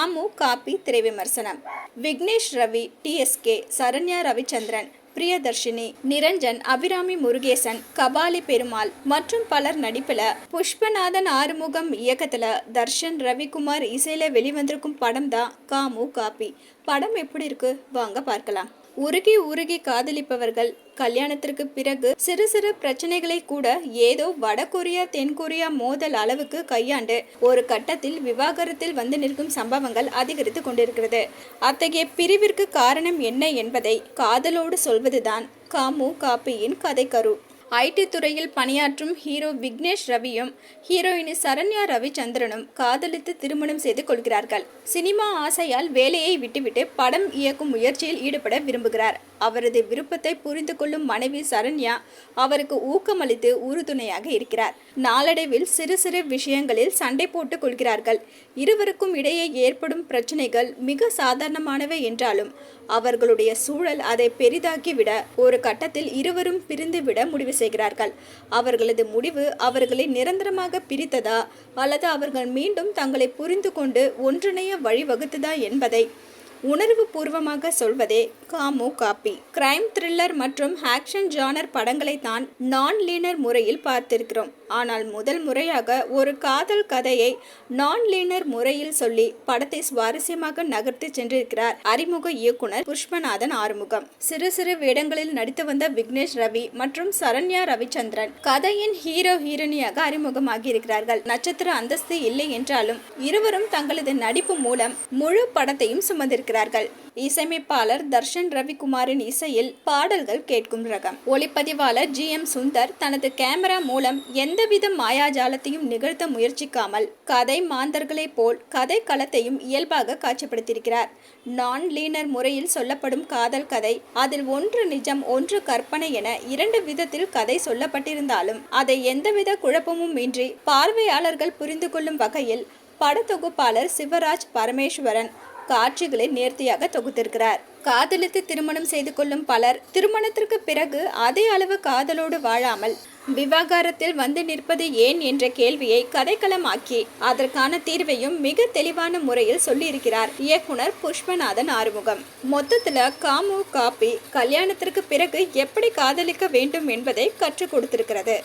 காமு copy திரை விமர்சனம். Vignesh Ravi, TSK, Saranya Ravichandran, Priyadarshini, Niranjan, Abirami Murugesan, Kabali Perumal மற்றும் பலர் நடிப்புல, புஷ்பநாதன் ஆறுமுகம் இயக்கத்துல, தர்ஷன், ரவிக்குமார் இசையில வெளிவந்திருக்கும் படம் தான் காமு காப்பி. படம் எப்படி இருக்கு வாங்க பார்க்கலாம். உருகி உருகி காதலிப்பவர்கள் கல்யாணத்திற்கு பிறகு சிறு சிறு பிரச்சனைகளை கூட ஏதோ வடகொரியா தென்கொரியா மோதல் அளவுக்கு கையாண்டு ஒரு கட்டத்தில் விவாகரத்தில் வந்து நிற்கும் சம்பவங்கள் அதிகரித்து கொண்டிருக்கிறது. அத்தகைய பிரிவிற்கு காரணம் என்ன என்பதை காதலோடு சொல்வதுதான் காமு காப்பியின் கதைக்கரு. ஐடி துறையில் பணியாற்றும் ஹீரோ விக்னேஷ் ரவியும் ஹீரோயினி சரண்யா ரவிச்சந்திரனும் காதலித்து திருமணம் செய்து கொள்கிறார்கள். சினிமா ஆசையால் வேலையை விட்டுவிட்டு படம் இயக்கும் முயற்சியில் ஈடுபட விரும்புகிறார். அவரது விருப்பத்தை புரிந்து கொள்ளும் மனைவி சரண்யா அவருக்கு ஊக்கமளித்து உறுதுணையாக இருக்கிறார். நாளடைவில் சிறு சிறு விஷயங்களில் சண்டை போட்டுக் கொள்கிறார்கள். இருவருக்கும் இடையே ஏற்படும் பிரச்சனைகள் மிக சாதாரணமானவை என்றாலும் அவர்களுடைய சூழல் அதை பெரிதாக்கிவிட ஒரு கட்டத்தில் இருவரும் பிரிந்து விட முடிவு செய்கிறார்கள். அவர்களது முடிவு அவர்களை நிரந்தரமாக பிரித்ததா அல்லது அவர்கள் மீண்டும் தங்களை புரிந்து கொண்டு ஒன்றிணைய வழிவகுத்ததா என்பதை உணர்வு பூர்வமாக சொல்வதே காமு காப்பி. கிரைம், த்ரில்லர் மற்றும் ஆக்ஷன் ஜானர் படங்களை தான் நான் லீனர் முறையில் பார்த்திருக்கிறோம். ஆனால் முதல் முறையாக ஒரு காதல் கதையை நான் லீனர் முறையில் சொல்லி படத்தை சுவாரஸ்யமாக நகர்த்தி சென்றிருக்கிறார் அறிமுக இயக்குனர் புஷ்பநாதன் ஆறுமுகம். சிறு சிறு வேடங்களில் நடித்து வந்த விக்னேஷ் ரவி மற்றும் சரண்யா ரவிச்சந்திரன் கதையின் ஹீரோ ஹீரோனியாக அறிமுகமாகி இருக்கிறார்கள். நட்சத்திர அந்தஸ்து இல்லை என்றாலும் இருவரும் தங்களது நடிப்பு மூலம் முழு படத்தையும் சுமந்திருக்கிறார்கள். இசையமைப்பாளர் தர்ஷன் ரவிக்குமாரின் இசையில் பாடல்கள் கேட்கும் ரகம். ஒளிப்பதிவாளர் GM சுந்தர் தனது கேமரா மூலம் எந்தவித மாயாஜாலத்தையும் நிகழ்த்த முயற்சிக்காமல் கதை மாந்தர்களை போல் கதை களத்தையும் இயல்பாக காட்சிப்படுத்தியிருக்கிறார். நான் லீனர் முறையில் சொல்லப்படும் காதல் கதை, அதில் ஒன்று நிஜம் ஒன்று கற்பனை என இரண்டு விதத்தில் கதை சொல்லப்பட்டிருந்தாலும் அதை எந்தவித குழப்பமும் இன்றி பார்வையாளர்கள் புரிந்து கொள்ளும் வகையில் படத்தொகுப்பாளர் சிவராஜ் பரமேஸ்வரன் காட்சிகளை நேர்த்தியாக தொகுத்திருக்கிறார். காதலித்து திருமணம் செய்து கொள்ளும் பலர் திருமணத்திற்கு பிறகு அதே அளவு காதலோடு வாழாமல் விவாகரத்தில் வந்து நிற்பது ஏன் என்ற கேள்வியை கதைக்களமாக்கி அதற்கான தீர்வையும் மிக தெளிவான முறையில் சொல்லியிருக்கிறார் இயக்குனர் புஷ்பநாதன் ஆறுமுகம். மொத்தத்துல காமு காப்பி கல்யாணத்திற்கு பிறகு எப்படி காதலிக்க வேண்டும் என்பதை கற்றுக் கொடுத்திருக்கிறது.